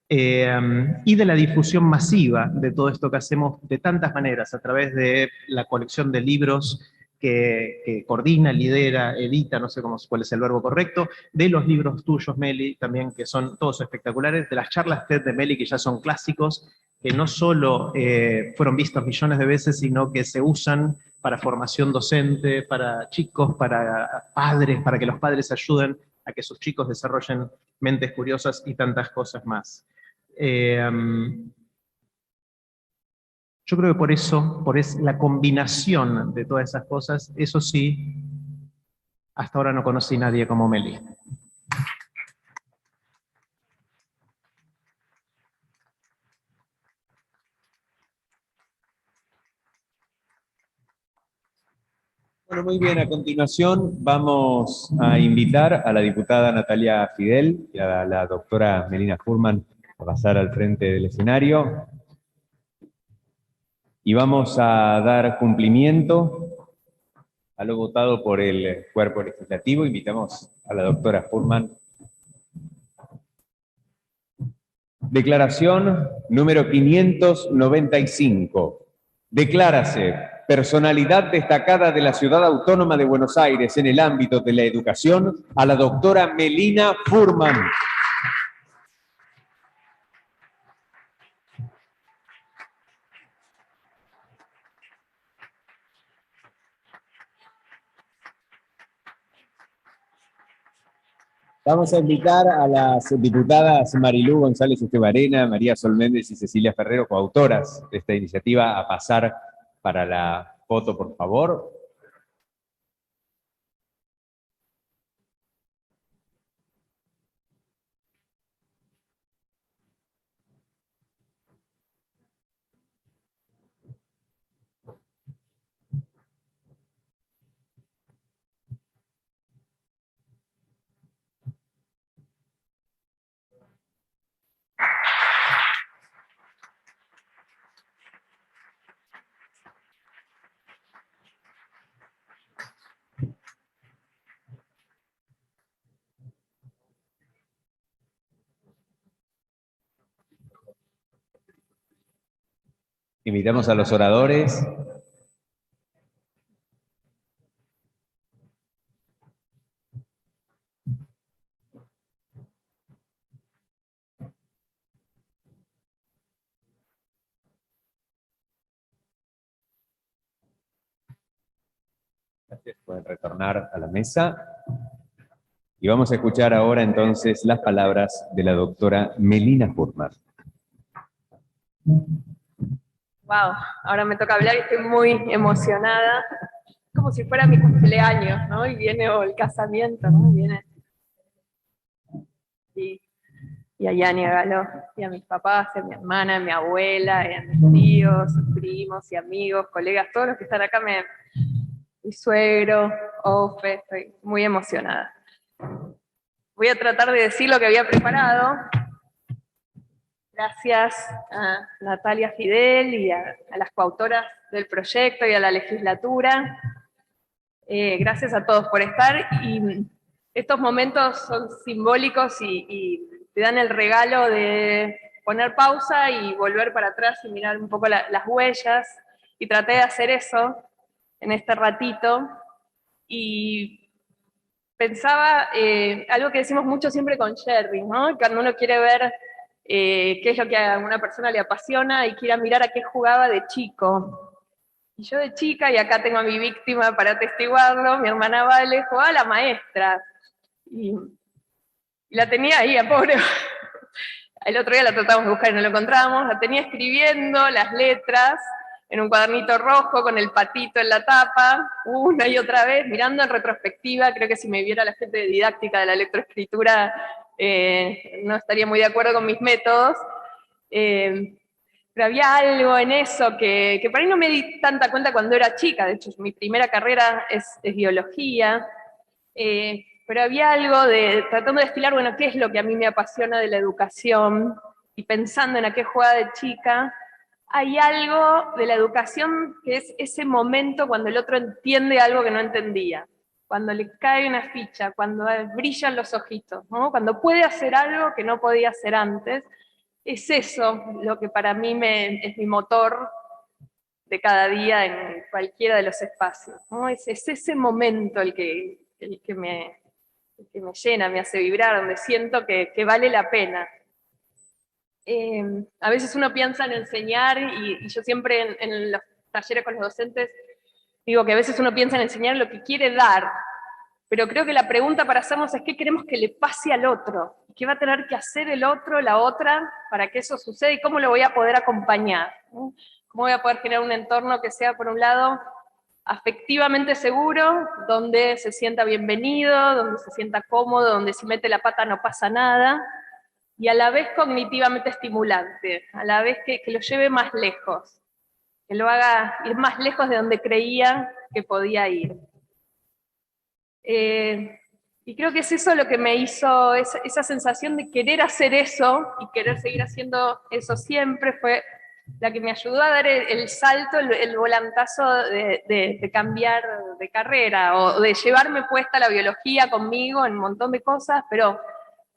Y de la difusión masiva de todo esto que hacemos de tantas maneras, a través de la colección de libros que coordina, lidera, edita, no sé cuál es el verbo correcto, de los libros tuyos, Meli, también, que son todos espectaculares, de las charlas TED de Meli, que ya son clásicos, que no solo fueron vistos millones de veces, sino que se usan para formación docente, para chicos, para padres, para que los padres ayuden a que sus chicos desarrollen mentes curiosas y tantas cosas más. Yo creo que por eso, la combinación de todas esas cosas, eso sí, hasta ahora no conocí nadie como Meli. Bueno, muy bien, a continuación vamos a invitar a la diputada Natalia Fidel y a la doctora Melina Furman a pasar al frente del escenario. Y vamos a dar cumplimiento a lo votado por el cuerpo legislativo. Invitamos a la doctora Furman. Declaración número 595. Declárase personalidad destacada de la Ciudad Autónoma de Buenos Aires en el ámbito de la educación a la doctora Melina Furman. Vamos a invitar a las diputadas Marilú González Estebarena, María Sol Méndez y Cecilia Ferrero, coautoras de esta iniciativa, a pasar para la foto, por favor. Invitamos a los oradores. Gracias, pueden retornar a la mesa. Y vamos a escuchar ahora entonces las palabras de la doctora Melina Furman. Wow, ahora me toca hablar y estoy muy emocionada, como si fuera mi cumpleaños, ¿no? Y viene el casamiento, ¿no? Viene. Y a Yani, a Galo, y a mis papás, y a mi hermana, a mi abuela, y a mis tíos, primos y amigos, colegas, todos los que están acá, mi suegro, Ofe, estoy muy emocionada. Voy a tratar de decir lo que había preparado. Gracias a Natalia Fidel y a las coautoras del proyecto y a la legislatura. Gracias a todos por estar. Y estos momentos son simbólicos y te dan el regalo de poner pausa y volver para atrás y mirar un poco las huellas. Y traté de hacer eso en este ratito. Y pensaba algo que decimos mucho siempre con Jerry, ¿no? Cuando uno quiere ver qué es lo que a una persona le apasiona y quiera mirar a qué jugaba de chico. Y yo de chica, y acá tengo a mi víctima para atestiguarlo, mi hermana Vale, jugaba a la maestra. Y la tenía ahí, a pobre. El otro día la tratamos de buscar y no lo encontrábamos. La tenía escribiendo las letras en un cuadernito rojo con el patito en la tapa, una y otra vez, mirando en retrospectiva. Creo que si me viera la gente de didáctica de la lectoescritura, no estaría muy de acuerdo con mis métodos, pero había algo en eso que por ahí no me di tanta cuenta cuando era chica. De hecho, mi primera carrera es biología, pero había algo tratando de destilar, bueno, ¿qué es lo que a mí me apasiona de la educación? Y pensando en aquella jugada de chica, hay algo de la educación que es ese momento cuando el otro entiende algo que no entendía, cuando le cae una ficha, cuando brillan los ojitos, ¿no? Cuando puede hacer algo que no podía hacer antes. Es eso lo que para mí es mi motor de cada día en cualquiera de los espacios, ¿no? Es ese momento el que me llena, me hace vibrar, donde siento que vale la pena. A veces uno piensa en enseñar, y yo siempre en los talleres con los docentes digo que a veces uno piensa en enseñar lo que quiere dar, pero creo que la pregunta para hacernos es qué queremos que le pase al otro, qué va a tener que hacer el otro, la otra, para que eso suceda y cómo lo voy a poder acompañar, ¿no? Cómo voy a poder generar un entorno que sea, por un lado, afectivamente seguro, donde se sienta bienvenido, donde se sienta cómodo, donde si mete la pata no pasa nada, y a la vez cognitivamente estimulante, a la vez que lo lleve más lejos, que lo haga ir más lejos de donde creía que podía ir. Y creo que es eso lo que me hizo, esa sensación de querer hacer eso, y querer seguir haciendo eso siempre, fue la que me ayudó a dar el salto, el volantazo de cambiar de carrera, o de llevarme puesta la biología conmigo en un montón de cosas, pero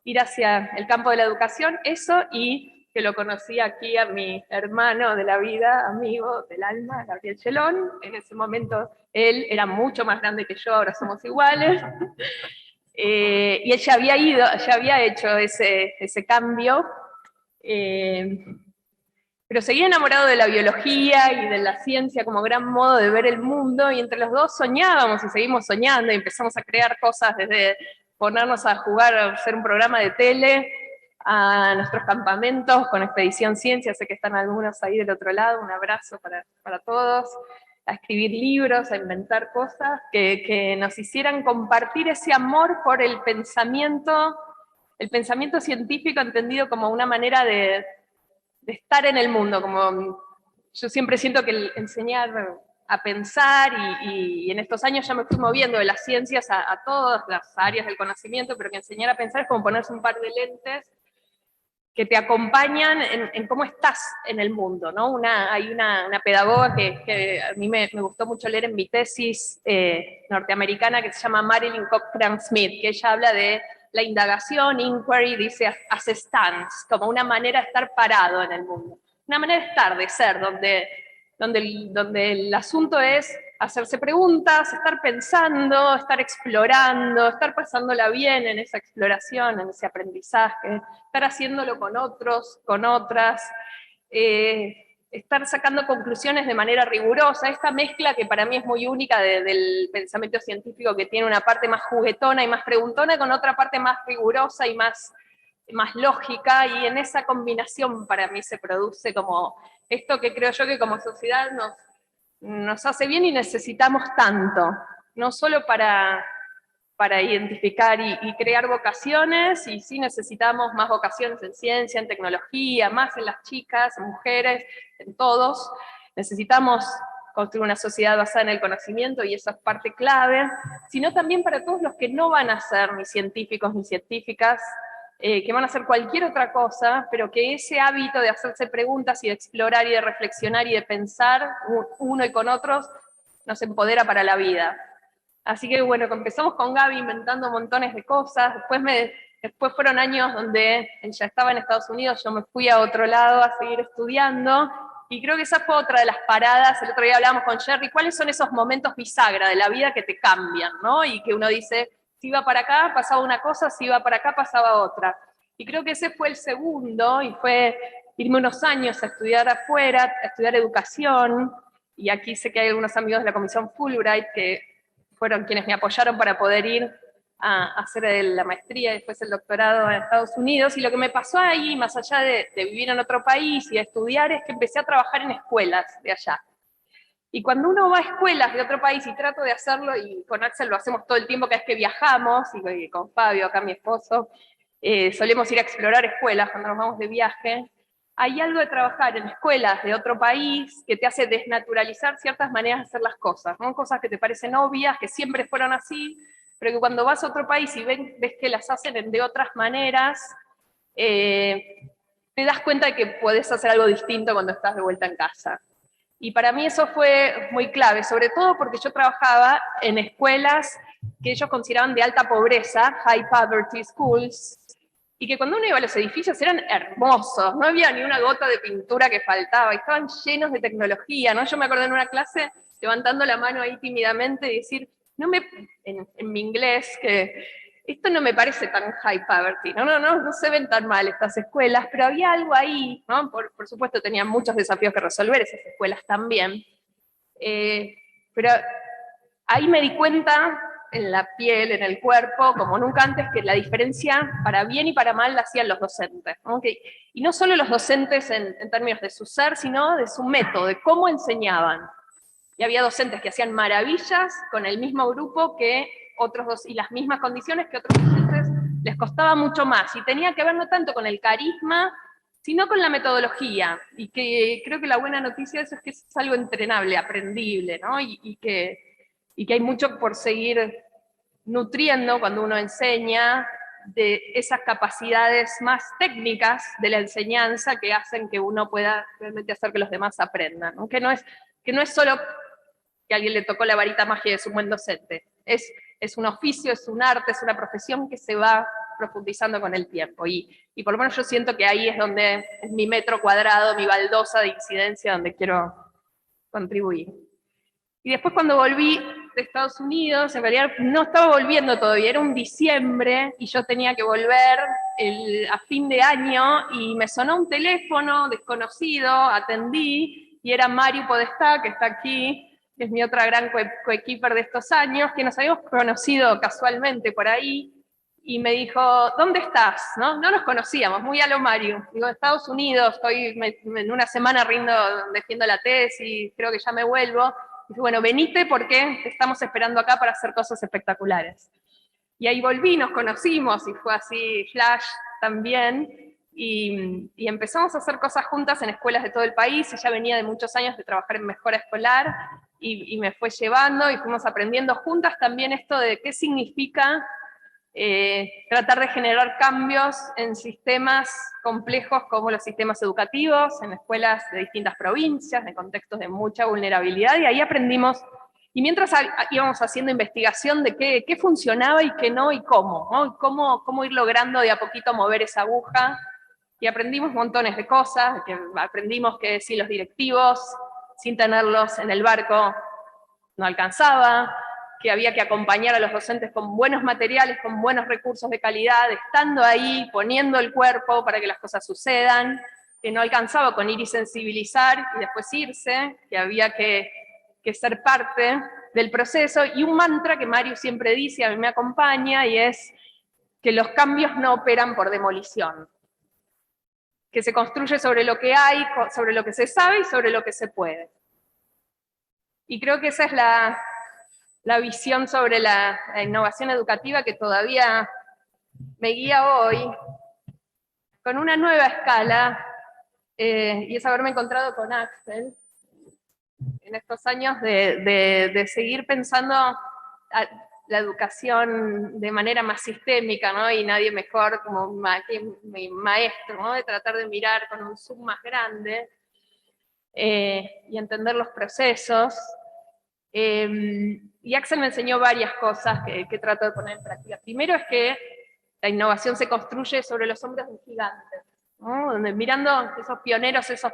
ir hacia el campo de la educación, eso, y que lo conocí aquí a mi hermano de la vida, amigo del alma, Gabriel Chelón. En ese momento él era mucho más grande que yo, ahora somos iguales, y él ya había hecho ese cambio, pero seguía enamorado de la biología y de la ciencia como gran modo de ver el mundo, y entre los dos soñábamos y seguimos soñando, y empezamos a crear cosas desde ponernos a jugar, a hacer un programa de tele, a nuestros campamentos con Expedición Ciencia, sé que están algunos ahí del otro lado, un abrazo para todos, a escribir libros, a inventar cosas que nos hicieran compartir ese amor por el pensamiento científico entendido como una manera de estar en el mundo, como yo siempre siento que el enseñar a pensar, y en estos años ya me fui moviendo de las ciencias a todas las áreas del conocimiento, pero que enseñar a pensar es como ponerse un par de lentes que te acompañan en cómo estás en el mundo, ¿no? Hay una pedagoga que a mí me gustó mucho leer en mi tesis norteamericana, que se llama Marilyn Cochran Smith, que ella habla de la indagación, inquiry, dice as a stance, como una manera de estar parado en el mundo, una manera de estar, de ser, donde el asunto es hacerse preguntas, estar pensando, estar explorando, estar pasándola bien en esa exploración, en ese aprendizaje, estar haciéndolo con otros, con otras, estar sacando conclusiones de manera rigurosa, esta mezcla que para mí es muy única del pensamiento científico, que tiene una parte más juguetona y más preguntona, con otra parte más rigurosa y más lógica, y en esa combinación para mí se produce como esto que creo yo que como sociedad nos hace bien y necesitamos tanto, no solo para identificar y crear vocaciones, y sí necesitamos más vocaciones en ciencia, en tecnología, más en las chicas, en mujeres, en todos. Necesitamos construir una sociedad basada en el conocimiento, y eso es parte clave, sino también para todos los que no van a ser ni científicos ni científicas, que van a hacer cualquier otra cosa, pero que ese hábito de hacerse preguntas y de explorar y de reflexionar y de pensar uno y con otros nos empodera para la vida. Así que bueno, empezamos con Gaby inventando montones de cosas, después fueron años donde él ya estaba en Estados Unidos, yo me fui a otro lado a seguir estudiando, y creo que esa fue otra de las paradas. El otro día hablábamos con Jerry, ¿cuáles son esos momentos bisagra de la vida que te cambian, ¿no? Y que uno dice, si iba para acá pasaba una cosa, si iba para acá pasaba otra. Y creo que ese fue el segundo, y fue irme unos años a estudiar afuera, a estudiar educación, y aquí sé que hay algunos amigos de la Comisión Fulbright que fueron quienes me apoyaron para poder ir a hacer la maestría y después el doctorado en Estados Unidos, y lo que me pasó ahí, más allá de vivir en otro país y de estudiar, es que empecé a trabajar en escuelas de allá. Y cuando uno va a escuelas de otro país, y trato de hacerlo, y con Axel lo hacemos todo el tiempo cada vez que viajamos, y con Fabio, acá mi esposo, solemos ir a explorar escuelas cuando nos vamos de viaje, hay algo de trabajar en escuelas de otro país que te hace desnaturalizar ciertas maneras de hacer las cosas, ¿no? Cosas que te parecen obvias, que siempre fueron así, pero que cuando vas a otro país y ves que las hacen de otras maneras, te das cuenta de que podés hacer algo distinto cuando estás de vuelta en casa. Y para mí eso fue muy clave, sobre todo porque yo trabajaba en escuelas que ellos consideraban de alta pobreza, high poverty schools, y que cuando uno iba a los edificios eran hermosos, no había ni una gota de pintura que faltaba, y estaban llenos de tecnología, ¿no? Yo me acuerdo en una clase levantando la mano ahí tímidamente y decir, en mi inglés, que esto no me parece tan high poverty, no se ven tan mal estas escuelas, pero había algo ahí, ¿no? Por supuesto tenían muchos desafíos que resolver esas escuelas también, pero ahí me di cuenta en la piel, en el cuerpo, como nunca antes, que la diferencia para bien y para mal la hacían los docentes, ¿no? Y no solo los docentes en términos de su ser, sino de su método, de cómo enseñaban. Y había docentes que hacían maravillas con el mismo grupo que otros dos, y las mismas condiciones que otros docentes les costaba mucho más. Y tenía que ver no tanto con el carisma, sino con la metodología. Y que creo que la buena noticia de eso es que es algo entrenable, aprendible, ¿no? Y que hay mucho por seguir nutriendo cuando uno enseña de esas capacidades más técnicas de la enseñanza que hacen que uno pueda realmente hacer que los demás aprendan, ¿no? Que no es solo que a alguien le tocó la varita mágica de su buen docente, es un oficio, es un arte, es una profesión que se va profundizando con el tiempo, y por lo menos yo siento que ahí es donde es mi metro cuadrado, mi baldosa de incidencia donde quiero contribuir. Y después cuando volví de Estados Unidos, en realidad no estaba volviendo todavía, era un diciembre, y yo tenía que volver a fin de año, y me sonó un teléfono desconocido, atendí, y era Mario Podestá, que está aquí, que es mi otra gran coequiper de estos años, que nos habíamos conocido casualmente por ahí, y me dijo, ¿dónde estás? No nos conocíamos, muy a lo Mario. Digo, Estados Unidos, en una semana defiendo la tesis, creo que ya me vuelvo. Dice, bueno, venite porque te estamos esperando acá para hacer cosas espectaculares. Y ahí volví, nos conocimos, y fue así, flash también, y empezamos a hacer cosas juntas en escuelas de todo el país. Ella venía de muchos años de trabajar en mejora escolar, y me fue llevando, y fuimos aprendiendo juntas también esto de qué significa tratar de generar cambios en sistemas complejos como los sistemas educativos, en escuelas de distintas provincias, en contextos de mucha vulnerabilidad, y ahí aprendimos, y mientras íbamos haciendo investigación de qué funcionaba y qué no, y cómo, ¿no? Y cómo ir logrando de a poquito mover esa aguja, y aprendimos montones de cosas, que aprendimos que si los directivos, sin tenerlos en el barco, no alcanzaba, que había que acompañar a los docentes con buenos materiales, con buenos recursos de calidad, estando ahí, poniendo el cuerpo para que las cosas sucedan, que no alcanzaba con ir y sensibilizar y después irse, que había que ser parte del proceso, y un mantra que Mario siempre dice, a mí me acompaña, y es que los cambios no operan por demolición, que se construye sobre lo que hay, sobre lo que se sabe y sobre lo que se puede. Y creo que esa es la visión sobre la innovación educativa que todavía me guía hoy, con una nueva escala, y es haberme encontrado con Axel en estos años de seguir pensando la educación de manera más sistémica, ¿no? Y nadie mejor como mi maestro, ¿no? De tratar de mirar con un zoom más grande y entender los procesos. Y Axel me enseñó varias cosas que trato de poner en práctica. Primero es que la innovación se construye sobre los hombros de gigantes, ¿no? Donde mirando esos pioneros, esas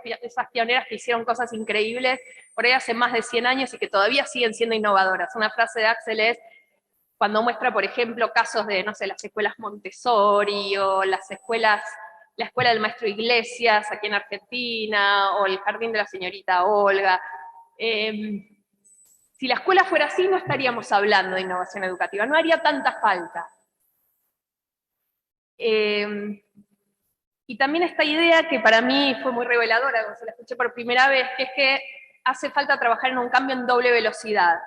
pioneras que hicieron cosas increíbles por ahí hace más de 100 años y que todavía siguen siendo innovadoras. Una frase de Axel es, cuando muestra, por ejemplo, casos de, no sé, las escuelas Montessori, o la escuela del maestro Iglesias aquí en Argentina, o el jardín de la señorita Olga. Si la escuela fuera así, no estaríamos hablando de innovación educativa, no haría tanta falta. Y también esta idea que para mí fue muy reveladora cuando se la escuché por primera vez, que es que hace falta trabajar en un cambio en doble velocidad,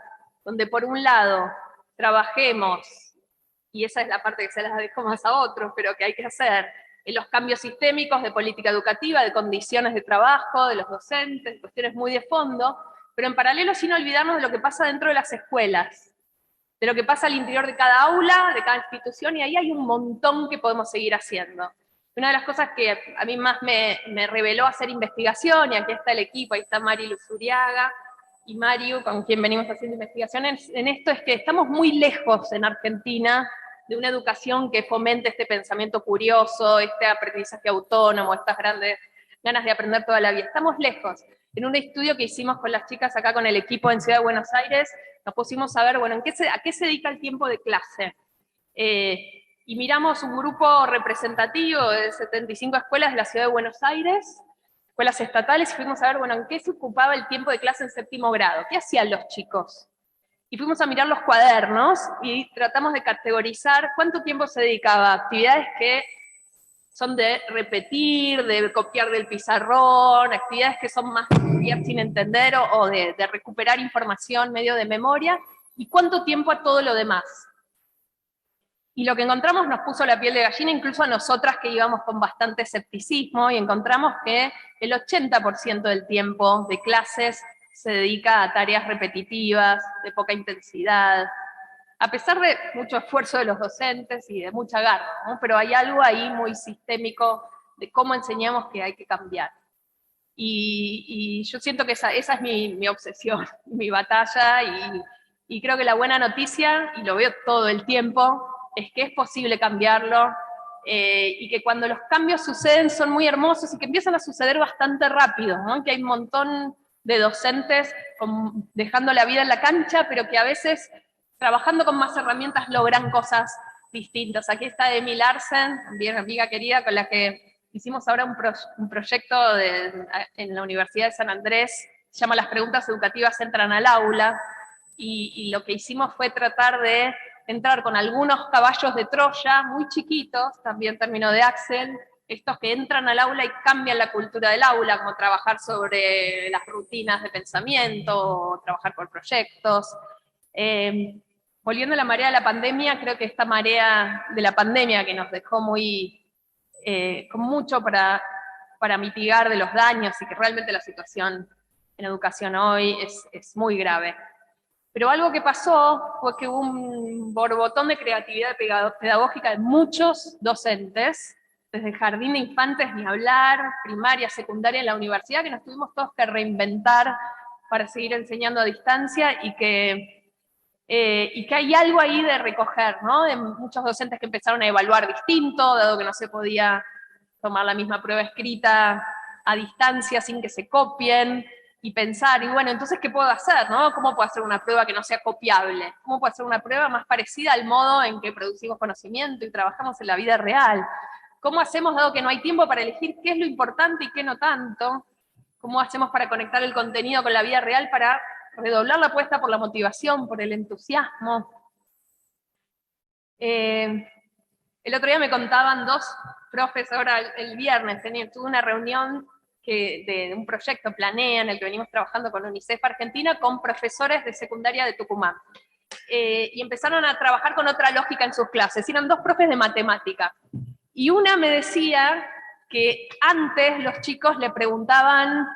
donde por un lado trabajemos, y esa es la parte que se las dejo más a otros, pero que hay que hacer, en los cambios sistémicos de política educativa, de condiciones de trabajo, de los docentes, cuestiones muy de fondo, pero en paralelo sin olvidarnos de lo que pasa dentro de las escuelas. de lo que pasa al interior de cada aula, de cada institución, y ahí hay un montón que podemos seguir haciendo. Una de las cosas que a mí más me reveló hacer investigación, y aquí está el equipo, ahí está Mari Luzuriaga y Mario, con quien venimos haciendo investigaciones en esto, es que estamos muy lejos en Argentina de una educación que fomente este pensamiento curioso, este aprendizaje autónomo, estas grandes ganas de aprender toda la vida. Estamos lejos. En un estudio que hicimos con las chicas acá con el equipo en Ciudad de Buenos Aires, nos pusimos a ver, bueno, a qué se dedica el tiempo de clase. Y miramos un grupo representativo de 75 escuelas de la Ciudad de Buenos Aires, escuelas estatales, y fuimos a ver, bueno, en qué se ocupaba el tiempo de clase en séptimo grado, qué hacían los chicos. Y fuimos a mirar los cuadernos y tratamos de categorizar cuánto tiempo se dedicaba a actividades que son de repetir, de copiar del pizarrón, actividades que son más de estudiar sin entender o de recuperar información medio de memoria, y cuánto tiempo a todo lo demás. Y lo que encontramos nos puso la piel de gallina, incluso a nosotras que íbamos con bastante escepticismo, y encontramos que el 80% del tiempo de clases se dedica a tareas repetitivas, de poca intensidad, a pesar de mucho esfuerzo de los docentes y de mucha garra, ¿no? Pero hay algo ahí muy sistémico de cómo enseñamos que hay que cambiar. Y yo siento que esa es mi obsesión, mi batalla, y creo que la buena noticia, y lo veo todo el tiempo, es que es posible cambiarlo, y que cuando los cambios suceden son muy hermosos y que empiezan a suceder bastante rápido, ¿no? Que hay un montón de docentes dejando la vida en la cancha, pero que a veces, trabajando con más herramientas, logran cosas distintas. Aquí está Emi Larsen, también amiga querida, con la que hicimos ahora un proyecto en la Universidad de San Andrés, se llama Las preguntas educativas entran al aula, y lo que hicimos fue tratar de entrar con algunos caballos de Troya, muy chiquitos, también término de Axel, estos que entran al aula y cambian la cultura del aula, como trabajar sobre las rutinas de pensamiento, o trabajar por proyectos. Volviendo a la marea de la pandemia, creo que esta marea de la pandemia que nos dejó con mucho para mitigar de los daños, y que realmente la situación en educación hoy es muy grave. Pero algo que pasó fue que hubo un borbotón de creatividad pedagógica de muchos docentes, desde jardín de infantes ni hablar, primaria, secundaria, en la universidad, que nos tuvimos todos que reinventar para seguir enseñando a distancia, y que hay algo ahí de recoger, ¿no? De muchos docentes que empezaron a evaluar distinto, dado que no se podía tomar la misma prueba escrita a distancia sin que se copien, y pensar, y bueno, entonces, ¿qué puedo hacer, no? ¿Cómo puedo hacer una prueba que no sea copiable? ¿Cómo puedo hacer una prueba más parecida al modo en que producimos conocimiento y trabajamos en la vida real? ¿Cómo hacemos, dado que no hay tiempo para elegir qué es lo importante y qué no tanto? ¿Cómo hacemos para conectar el contenido con la vida real, para redoblar la apuesta por la motivación, por el entusiasmo? El otro día me contaban dos profes, ahora el viernes, tuve una reunión de un proyecto Planea, en el que venimos trabajando con UNICEF Argentina, con profesores de secundaria de Tucumán. Y empezaron a trabajar con otra lógica en sus clases. Eran dos profes de matemática. Y una me decía que antes los chicos le preguntaban,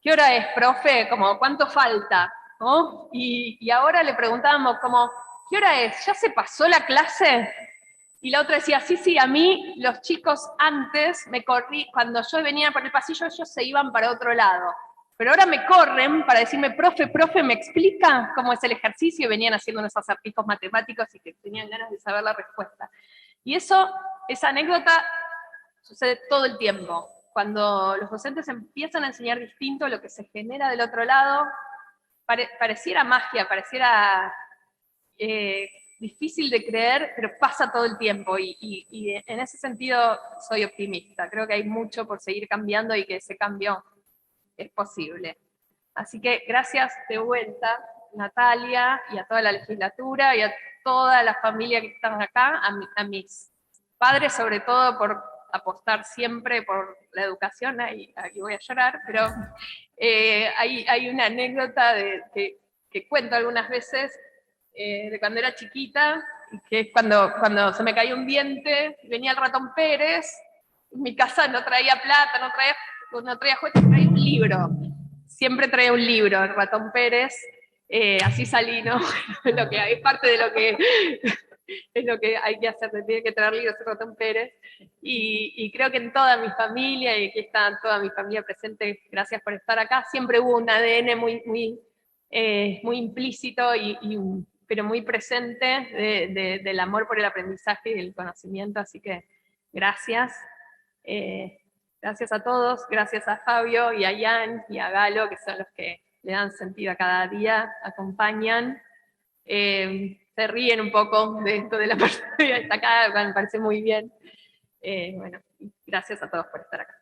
¿qué hora es, profe? Como, ¿cuánto falta? ¿No? Y ahora le preguntábamos como, ¿qué hora es? ¿Ya se pasó la clase? Y la otra decía, sí, a mí los chicos antes cuando yo venía por el pasillo, ellos se iban para otro lado. Pero ahora me corren para decirme, profe, ¿me explica cómo es el ejercicio? Y venían haciendo unos acertijos matemáticos y que tenían ganas de saber la respuesta. Y esa anécdota sucede todo el tiempo. Cuando los docentes empiezan a enseñar distinto, lo que se genera del otro lado pareciera magia, pareciera difícil de creer, pero pasa todo el tiempo, y en ese sentido soy optimista. Creo que hay mucho por seguir cambiando y que ese cambio es posible. Así que gracias de vuelta, Natalia, y a toda la legislatura, y a toda la familia que están acá, a mis padres sobre todo, por apostar siempre por la educación. Aquí voy a llorar, pero hay una anécdota que cuento algunas veces, de cuando era chiquita, que es cuando se me cayó un diente, venía el ratón Pérez, en mi casa no traía plata, no traía juguetes, traía un libro, siempre traía un libro, el ratón Pérez, Así salí, ¿no? Lo que, es parte de lo que, es lo que hay que hacer, tiene que traer libros Ratón Pérez. Y creo que en toda mi familia, y aquí está toda mi familia presente, gracias por estar acá, siempre hubo un ADN muy implícito, pero muy presente del amor por el aprendizaje y el conocimiento, así que gracias. Gracias a todos, gracias a Fabio y a Ian y a Galo, que son los que le dan sentido a cada día, acompañan. Se ríen un poco de esto de la persona destacada, me parece muy bien. Bueno, gracias a todos por estar acá.